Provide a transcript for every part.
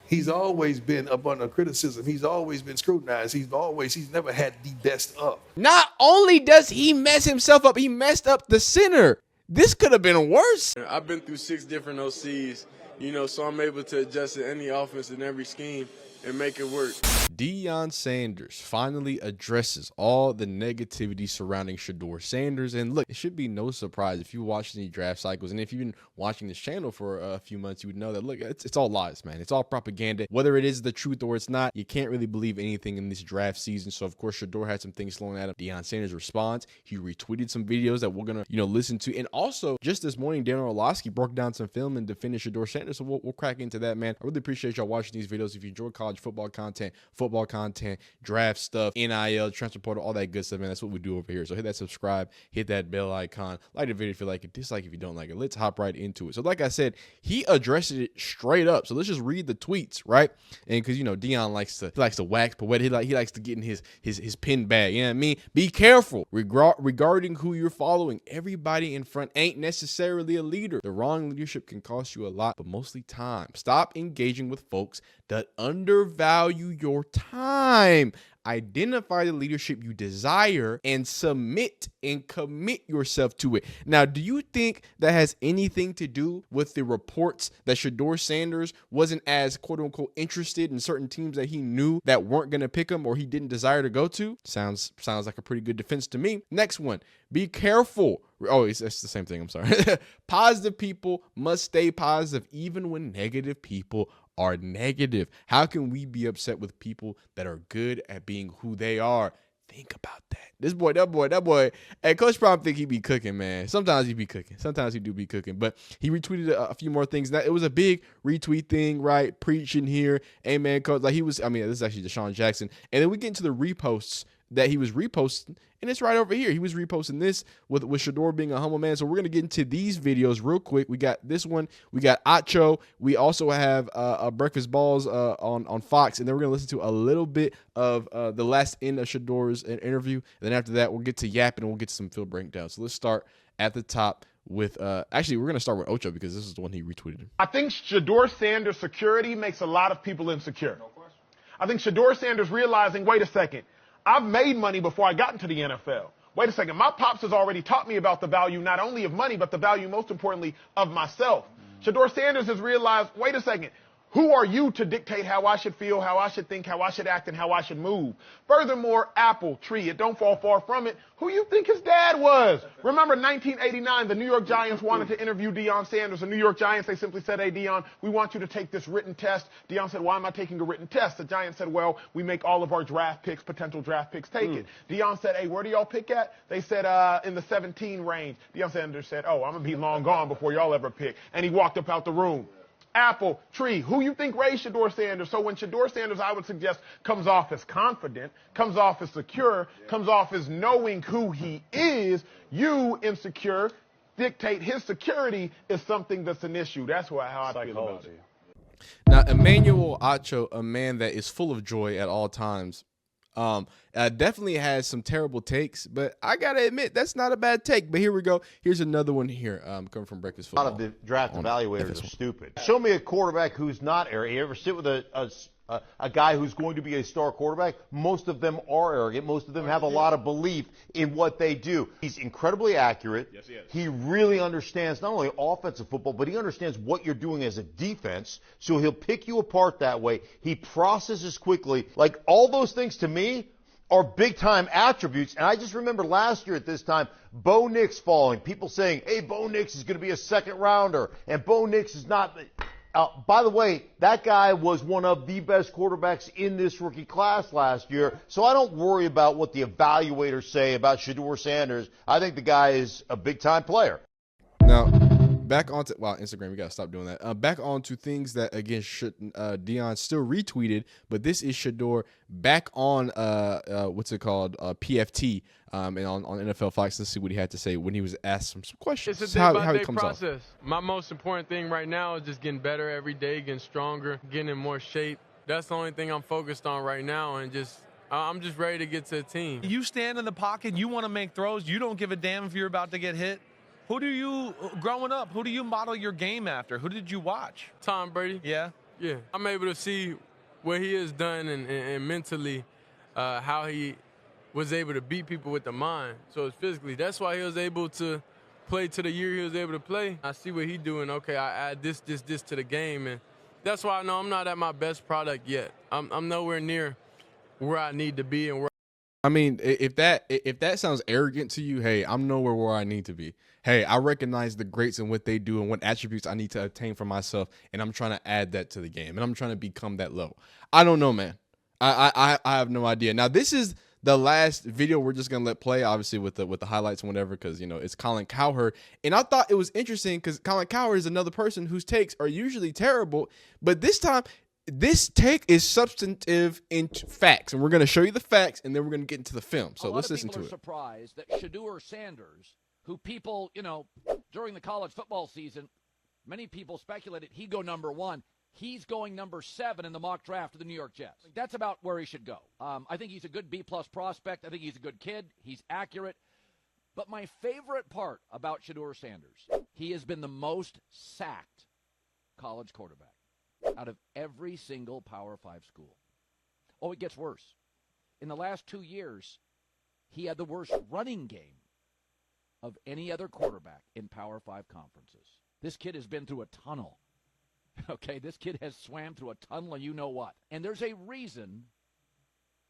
He's always been up under criticism. He's always been scrutinized. He's never had the best up. Not only does he mess himself up, he messed up the center. This could have been worse. I've been through 6 different OCs, so I'm able to adjust to any offense and every scheme and make it work. Deion Sanders finally addresses all the negativity surrounding Shedeur Sanders. And look, it should be no surprise if you watch any draft cycles, and if you've been watching this channel for a few months, you would know that, look, it's all lies, man. It's all propaganda. Whether it is the truth or it's not, you can't really believe anything in this draft season. So, of course, Shedeur had some things thrown at him. Deion Sanders responds. He retweeted some videos that we're going to, listen to. And also, just this morning, Dan Orlovsky broke down some film and defended Shedeur Sanders. So we'll crack into that, man. I really appreciate y'all watching these videos. If you enjoy college football content, draft stuff, NIL, transfer portal, all that good stuff, man. That's what we do over here. So hit that subscribe, hit that bell icon, like the video if you like it, dislike if you don't like it. Let's hop right into it. So like I said, he addressed it straight up. So let's just read the tweets, right? And because Deion likes to wax poetic. He likes to get in his pin bag. You know what I mean? Be careful regarding who you're following. Everybody in front ain't necessarily a leader. The wrong leadership can cost you a lot, but mostly time. Stop engaging with folks that undervalue your time. Identify the leadership you desire and submit and commit yourself to it. Now, do you think that has anything to do with the reports that Shedeur Sanders wasn't as quote unquote interested in certain teams that he knew that weren't going to pick him or he didn't desire to go to? Sounds like a pretty good defense to me. Next one, be careful. Oh, it's the same thing. I'm sorry. Positive people must stay positive even when negative people are negative. How can we be upset with people that are good at being who they are? Think about that. That boy. Hey, Coach Prime think he be cooking, man. Sometimes he be cooking. Sometimes he do be cooking. But he retweeted a few more things. It was a big retweet thing, right? Preaching here. Amen, Coach. Like this is actually Deshaun Jackson. And then we get into the reposts that he was reposting, and it's right over here. He was reposting this with Shedeur being a humble man. So we're going to get into these videos real quick. We got this one. We got Acho. We also have Breakfast Balls on Fox, and then we're going to listen to a little bit of the last end of Shedeur's interview. And then after that, we'll get to yapping, and we'll get to some field breakdown. So let's start at the top with actually, we're going to start with Ocho because this is the one he retweeted. I think Shedeur Sanders' security makes a lot of people insecure. No question. I think Shedeur Sanders realizing, wait a second, I've made money before I got into the NFL. Wait a second. My pops has already taught me about the value not only of money, but the value, most importantly, of myself. Shedeur Sanders has realized, wait a second, who are you to dictate how I should feel, how I should think, how I should act, and how I should move? Furthermore, apple, tree, it don't fall far from it. Who you think his dad was? Remember 1989, the New York Giants wanted to interview Deion Sanders. The New York Giants, they simply said, hey, Deion, we want you to take this written test. Deion said, why am I taking a written test? The Giants said, well, we make all of our draft picks, potential draft picks, take it. Deion said, hey, where do y'all pick at? They said, in the 17 range. Deion Sanders said, oh, I'm going to be long gone before y'all ever pick. And he walked up out the room. Apple, tree, who you think raised Shedeur Sanders? So when Shedeur Sanders, I would suggest, comes off as confident, comes off as secure, comes off as knowing who he is, you, insecure, dictate his security is something that's an issue. That's how I feel about it. Now, Emmanuel Acho, a man that is full of joy at all times, definitely has some terrible takes, but I gotta admit that's not a bad take. But here we go. Here's another one here, coming from Breakfast Football. A lot of the draft evaluators are stupid. Show me a quarterback who's not arrogant. You ever sit with a guy who's going to be a star quarterback? Most of them are arrogant. Most of them have a lot of belief in what they do. He's incredibly accurate. Yes, he is. He really understands not only offensive football, but he understands what you're doing as a defense. So he'll pick you apart that way. He processes quickly. Like, all those things to me are big-time attributes. And I just remember last year at this time, Bo Nix falling. People saying, hey, Bo Nix is going to be a second-rounder, and Bo Nix is not. By the way, that guy was one of the best quarterbacks in this rookie class last year. So I don't worry about what the evaluators say about Shedeur Sanders. I think the guy is a big-time player. Now, back onto Instagram, we gotta stop doing that. Back onto things that again Deion still retweeted, but this is Shedeur back on what's it called, PFT, and on NFL Fox. Let's see what he had to say when he was asked some questions. It's a day-by-day process. My most important thing right now is just getting better every day, getting stronger, getting in more shape. That's the only thing I'm focused on right now, and I'm just ready to get to the team. You stand in the pocket, you want to make throws, you don't give a damn if you're about to get hit. Growing up, who do you model your game after? Who did you watch? Tom Brady. Yeah. Yeah, I'm able to see what he has done and mentally how he was able to beat people with the mind. So it's physically. That's why he was able to play to the year he was able to play. I see what he's doing. Okay, I add this to the game, and that's why I know I'm not at my best product yet. I'm nowhere near where I need to be and where. I mean, if that sounds arrogant to you, hey, I'm nowhere where I need to be. Hey, I recognize the greats and what they do and what attributes I need to attain for myself, and I'm trying to add that to the game, and I'm trying to become that level. I don't know, man. I have no idea. Now, this is the last video we're just gonna let play, obviously with the highlights and whatever, because it's Colin Cowherd, and I thought it was interesting because Colin Cowherd is another person whose takes are usually terrible, but this time. This take is substantive into facts, and we're going to show you the facts, and then we're going to get into the film. So let's listen to it. A lot of people are surprised that Shedeur Sanders, who people, during the college football season, many people speculated he'd go number 1. He's going number 7 in the mock draft of the New York Jets. That's about where he should go. I think he's a good B-plus prospect. I think he's a good kid. He's accurate. But my favorite part about Shedeur Sanders, he has been the most sacked college quarterback out of every single Power 5 school. Oh, it gets worse. In the last 2 years, he had the worst running game of any other quarterback in Power 5 conferences. This kid has been through a tunnel. Okay, this kid has swam through a tunnel and you know what. And there's a reason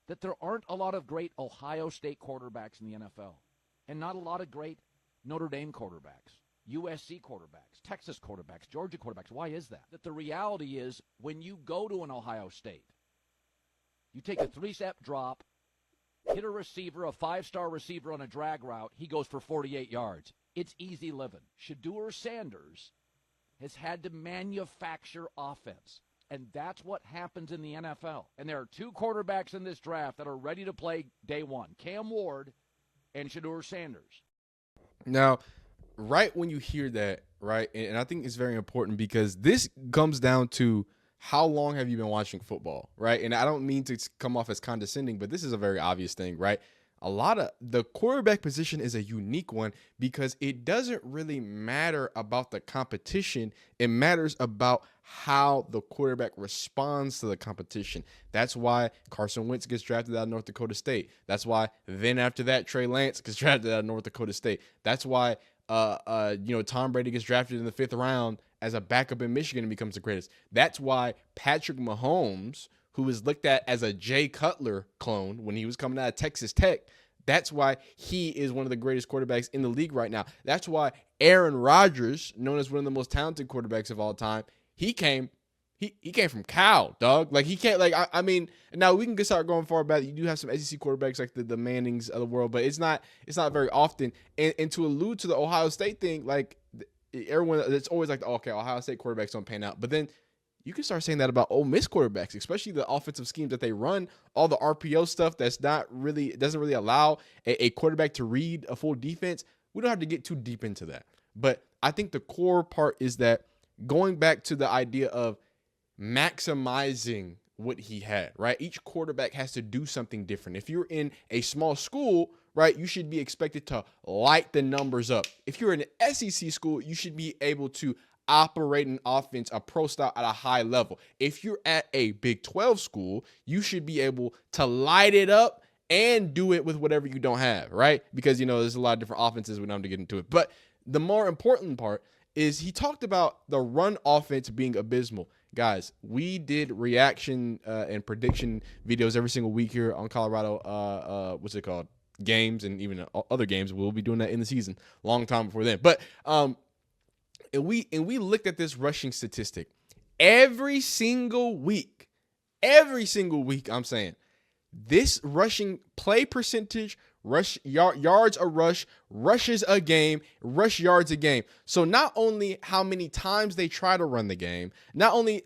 that there aren't a lot of great Ohio State quarterbacks in the NFL and not a lot of great Notre Dame quarterbacks. USC quarterbacks, Texas quarterbacks, Georgia quarterbacks. Why is that? That the reality is when you go to an Ohio State, you take a 3-step drop, hit a receiver, a 5-star receiver on a drag route, he goes for 48 yards. It's easy living. Shedeur Sanders has had to manufacture offense, and that's what happens in the NFL. And there are 2 quarterbacks in this draft that are ready to play day one, Cam Ward and Shedeur Sanders. Now, right when you hear that, right, and I think it's very important because this comes down to how long have you been watching football, right? And I don't mean to come off as condescending, but this is a very obvious thing, right? A lot of the quarterback position is a unique one because it doesn't really matter about the competition. It matters about how the quarterback responds to the competition. That's why Carson Wentz gets drafted out of North Dakota State. That's why then after that, Trey Lance gets drafted out of North Dakota State. That's why Tom Brady gets drafted in the 5th round as a backup in Michigan and becomes the greatest. That's why Patrick Mahomes, who was looked at as a Jay Cutler clone when he was coming out of Texas Tech, that's why he is one of the greatest quarterbacks in the league right now. That's why Aaron Rodgers, known as one of the most talented quarterbacks of all time, he came from Cal, dog. Like he can't, like I mean, now we can start going far back. You do have some SEC quarterbacks like the Mannings of the world, but it's not very often. And to allude to the Ohio State thing, like everyone, it's always like, okay, Ohio State quarterbacks don't pan out. But then you can start saying that about Ole Miss quarterbacks, especially the offensive schemes that they run, all the RPO stuff doesn't really allow a quarterback to read a full defense. We don't have to get too deep into that. But I think the core part is that going back to the idea of maximizing what he had, right? Each quarterback has to do something different. If you're in a small school, right, you should be expected to light the numbers up. If you're in an SEC school, you should be able to operate an offense, a pro style at a high level. If you're at a Big 12 school, you should be able to light it up and do it with whatever you don't have, right? Because, there's a lot of different offenses. We don't have to get into it. But the more important part is he talked about the run offense being abysmal. Guys, we did reaction and prediction videos every single week here on Colorado, games and even other games. We'll be doing that in the season, long time before then. But and we looked at this rushing statistic every single week. I'm saying this rushing play percentage, rush yards a rush, rushes a game, rush yards a game. So not only how many times they try to run the game, not only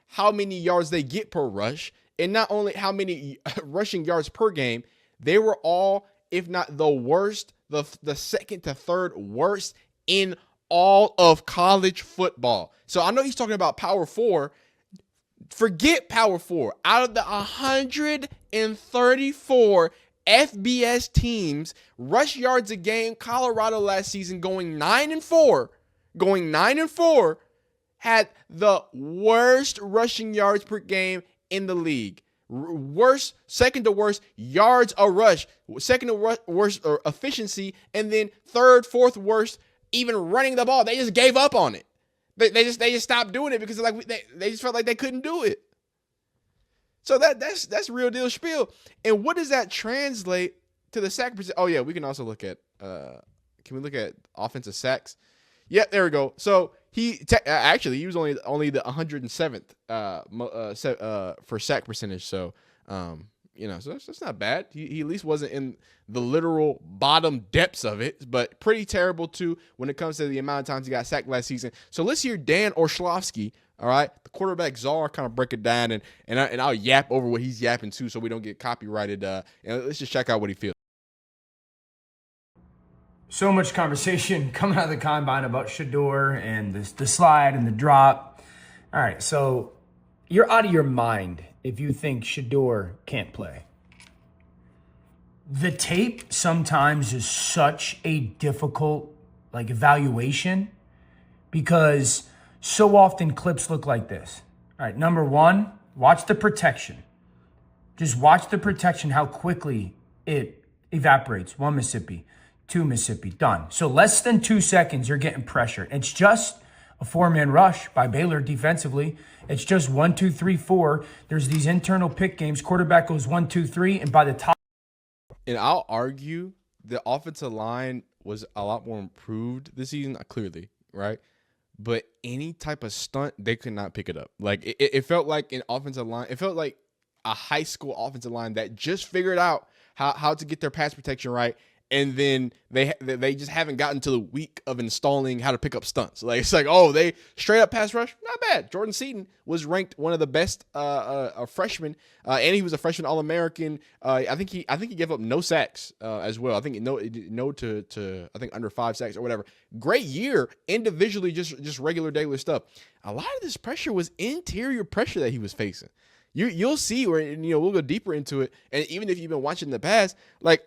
how many yards they get per rush, and not only how many rushing yards per game, they were all, if not the worst, the second to third worst in all of college football. So I know he's talking about Power 4. Forget Power 4. Out of the 134 FBS teams, rush yards a game, Colorado last season going 9-4, had the worst rushing yards per game in the league. Worst, second to worst yards a rush, second to worst efficiency, and then third, fourth worst even running the ball. They just gave up on it. They just stopped doing it because they just felt like they couldn't do it. So that's real deal spiel. And what does that translate to the sack percent? Oh yeah, we can also look at can we look at offensive sacks? Yeah, there we go. So he was only the 107th for sack percentage. So so that's not bad. He at least wasn't in the literal bottom depths of it, but pretty terrible too when it comes to the amount of times he got sacked last season. So let's hear Dan Orlovsky, all right, the quarterback czar, kind of break it down, and I'll yap over what he's yapping too, so we don't get copyrighted. And let's just check out what he feels. So much conversation coming out of the combine about Shedeur and the slide and the drop. All right, so you're out of your mind if you think Shedeur can't play. The tape sometimes is such a difficult evaluation because so often clips look like this. All right, number one, watch the protection. Just watch the protection, how quickly it evaporates. 1 Mississippi. 2 Mississippi, done. So less than 2 seconds, you're getting pressure. It's just a 4-man rush by Baylor defensively. It's just 1, 2, 3, 4. There's these internal pick games. Quarterback goes 1, 2, 3, and by the top. And I'll argue the offensive line was a lot more improved this season, clearly, right? But any type of stunt, they could not pick it up. It felt like an offensive line. It felt like a high school offensive line that just figured out how to get their pass protection right. And then they just haven't gotten to the week of installing how to pick up stunts. It's they straight up pass rush, not bad. Jordan Seaton was ranked one of the best freshmen, and he was a freshman All-American. I think he gave up no sacks as well. I think no to I think under 5 sacks or whatever. Great year individually, just regular daily stuff. A lot of this pressure was interior pressure that he was facing. You'll see where we'll go deeper into it. And even if you've been watching the past,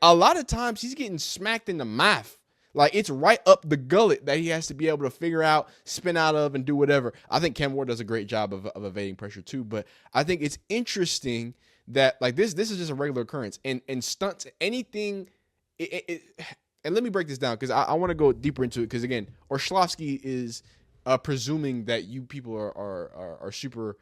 a lot of times he's getting smacked in the mouth. It's right up the gullet that he has to be able to figure out, spin out of, and do whatever. I think Cam Ward does a great job of evading pressure too. But I think it's interesting that this is just a regular occurrence. And stunts, anything. And let me break this down because I want to go deeper into it because again, Orlovsky is presuming that you people are super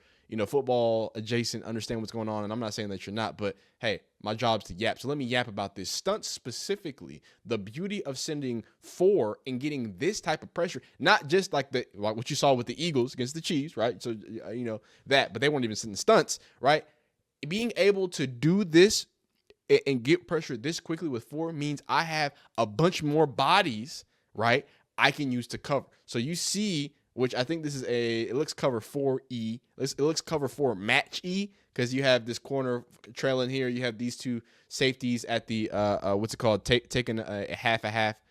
football adjacent, understand what's going on. And I'm not saying that you're not, but hey, my job's to yap. So let me yap about this. Stunts specifically, the beauty of sending 4 and getting this type of pressure, not just like what you saw with the Eagles against the Chiefs, right? So, but they weren't even sending stunts, right? Being able to do this and get pressure this quickly with 4 means I have a bunch more bodies, right, I can use to cover. So you see, which I think this is it looks cover 4E. It looks cover 4 match E because you have this corner trailing here. You have these 2 safeties at the, what's it called? Taking a half.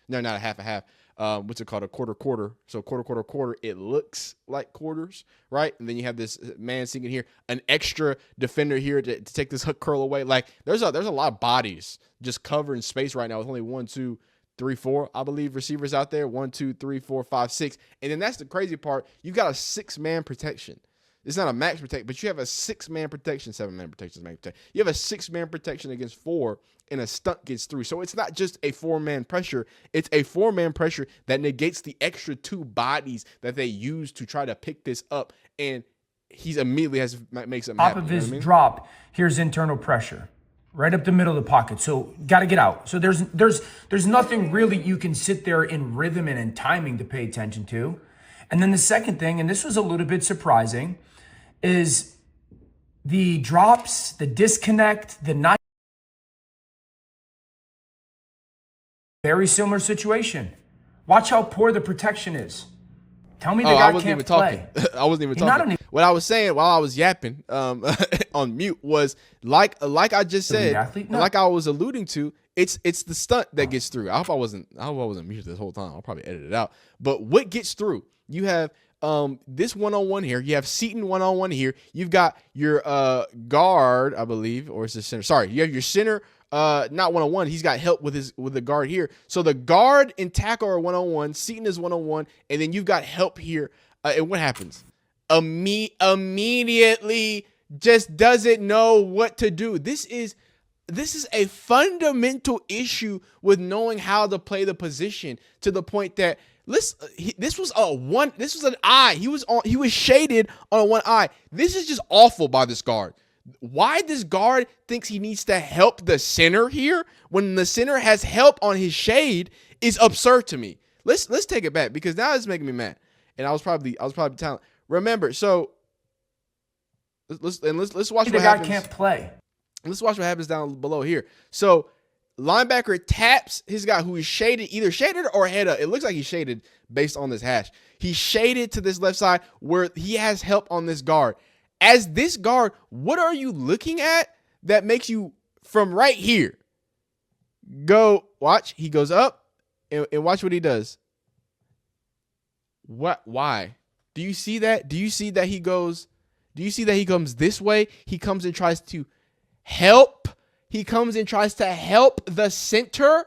No, not a half. What's it called? A quarter. So quarter. It looks like quarters, right? And then you have this man sinking here, an extra defender here to take this hook curl away. There's a lot of bodies just covering space right now with only 1, 2, 3, 4, I believe, receivers out there. 1, 2, 3, 4, 5, 6. And then that's the crazy part. You've got a 6-man protection. It's not a max protect, but you have a 6-man protection. 7-man protection is max protect. You have a 6-man protection against 4, and a stunt gets through. So it's not just a 4-man pressure. It's a 4-man pressure that negates the extra 2 bodies that they use to try to pick this up. And he's immediately makes them happen. Top of his drop, here's internal pressure. Right up the middle of the pocket. So got to get out. So there's nothing really you can sit there in rhythm and in timing to pay attention to. And then the second thing, and this was a little bit surprising, is the drops, the disconnect, the not. Very similar situation. Watch how poor the protection is. Tell me the guy can't play. I wasn't even talking. What I was saying while I was yapping on mute was like I just said, like I was alluding to, it's the stunt that gets through. I hope I wasn't muted this whole time. I'll probably edit it out. But what gets through? You have this one-on-one here. You have Seaton one-on-one here. You've got your guard, I believe, or is it center? Sorry, you have your center. Not one-on-one. He's got help with the guard here. So the guard and tackle are one-on-one. Seaton is one-on-one, and then you've got help here. And what happens? immediately just doesn't know what to do. This is a fundamental issue with knowing how to play the position, to the point that this was an eye. He was shaded on one eye. This is just awful by this guard. Why this guard thinks he needs to help the center here when the center has help on his shade is absurd to me. Let's take it back, because now it's making me mad. And I was probably telling. Remember, so let's watch what happens. The guy can't play. Let's watch what happens down below here. So linebacker taps his guy who is shaded, either shaded or head up. It looks like he's shaded based on this hash. He's shaded to this left side where he has help on this guard. As this guard, what are you looking at that makes you from right here go? Watch, he goes up and watch what he does. What? Why? Do you see that? Do you see that he goes? Do you see that he comes this way? He comes and tries to help. He comes and tries to help the center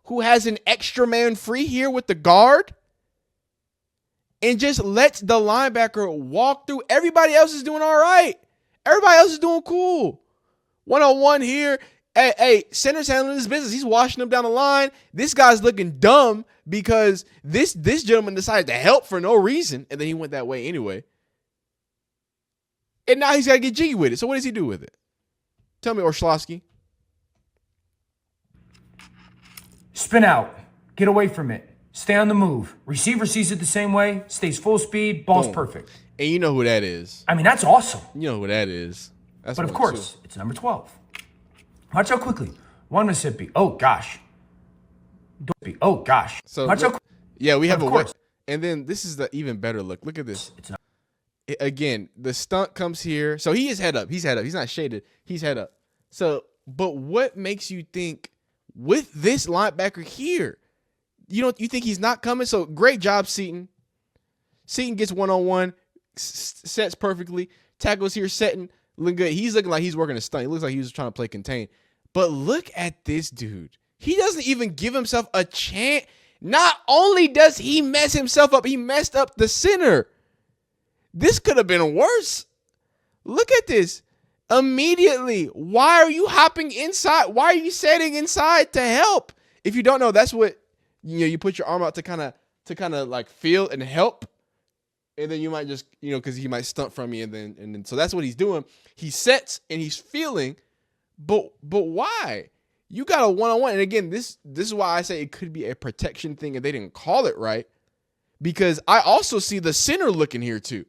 who has an extra man free here with the guard, and just lets the linebacker walk through. Everybody else is doing all right. Everybody else is doing cool. 1-on-1 here. Hey, center's handling his business. He's washing them down the line. This guy's looking dumb because this gentleman decided to help for no reason, and then he went that way anyway. And now he's got to get jiggy with it. So what does he do with it? Tell me, Orshlovsky. Spin out. Get away from it. Stay on the move. Receiver sees it the same way. Stays full speed. Ball's perfect. And you know who that is. I mean, that's awesome. You know who that is. That's but of course, it's number 12. Watch out quickly. One Mississippi. Oh, gosh. Oh, gosh. So watch out. Yeah, we have of a course. And then this is the even better look. Look at this. Again, the stunt comes here. So he is head up. He's head up. He's not shaded. He's head up. So, but what makes you think with this linebacker here, you think he's not coming? So great job, Seton. Seton gets 1-on-1, sets perfectly, tackles here, setting, looking good. He's looking like he's working a stunt. He looks like he was trying to play contain. But look at this dude. He doesn't even give himself a chance. Not only does he mess himself up, he messed up the center. This could have been worse. Look at this. Immediately, why are you hopping inside? Why are you setting inside to help? If you don't know, that's what you put your arm out to kind of like feel and help, and then you might just because he might stunt from you, and then so that's what he's doing. He sets and he's feeling, but why? You got a 1-on-1, and again, this is why I say it could be a protection thing, and they didn't call it right, because I also see the center looking here too.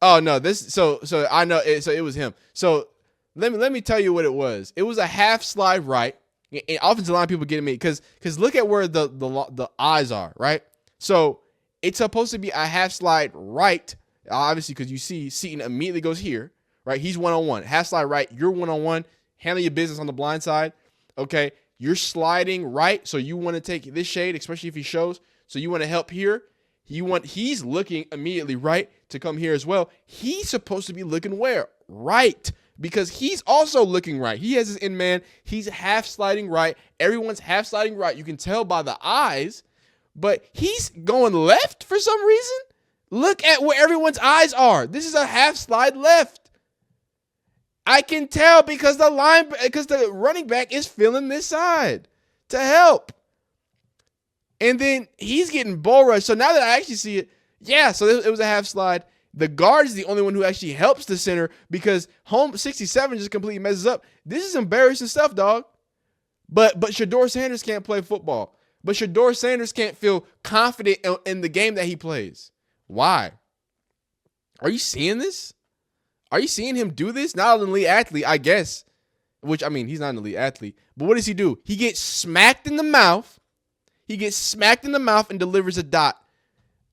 Oh no, so I know it, so it was him. So let me tell you what it was. It was a half slide right. And offensive line people getting me because look at where the eyes are, right? So it's supposed to be a half slide right, obviously, because you see Seton immediately goes here, right? He's 1-on-1, half slide right. You're 1-on-1, handle your business on the blind side. Okay, you're sliding right, so you want to take this shade, especially if he shows. So you want to help here. He's looking immediately right to come here as well. He's supposed to be looking where? Right. Because he's also looking right. He has his in man. He's half sliding right. Everyone's half sliding right. You can tell by the eyes, but he's going left for some reason. Look at where everyone's eyes are. This is a half slide left. I can tell because the running back is feeling this side to help. And then he's getting bull rushed. So now that I actually see it, yeah, so it was a half slide. The guard is the only one who actually helps the center because home 67 just completely messes up. This is embarrassing stuff, dog. But Shedeur Sanders can't play football. But Shedeur Sanders can't feel confident in the game that he plays. Why? Are you seeing this? Are you seeing him do this? Not an elite athlete, I guess. Which, I mean, he's not an elite athlete. But what does he do? He gets smacked in the mouth. And delivers a dot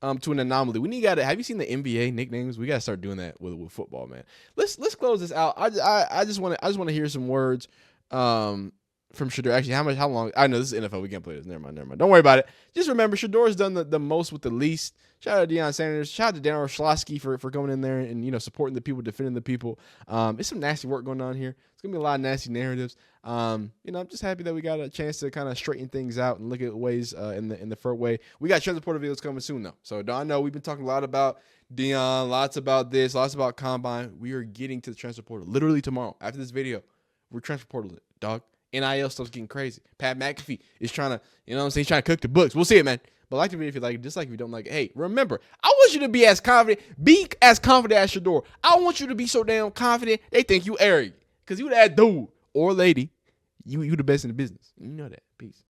to an anomaly. Have you seen the NBA nicknames? We gotta start doing that with football, man. Let's close this out. I just want to hear some words from Shedeur. Actually, how long? I know this is NFL. We can't play this. Never mind. Don't worry about it. Just remember, Shedeur's done the most with the least. Shout out to Deion Sanders. Shout out to Darren Schlosky for coming in there and supporting the people, defending the people. It's some nasty work going on here. It's gonna be a lot of nasty narratives. I'm just happy that we got a chance to kind of straighten things out and look at ways in the fair way. We got transfer portal videos coming soon though. So I know we've been talking a lot about Deion, lots about this, lots about combine. We are getting to the transfer portal literally tomorrow after this video. We're transfer portal, dog. NIL stuff's getting crazy. Pat McAfee is trying to, he's trying to cook the books. We'll see it, man. But like the video if you like it, dislike if you don't like it. Hey, remember, I want you to be as confident as Shedeur. I want you to be so damn confident they think you arrogant. Because you that dude or lady, you the best in the business. You know that. Peace.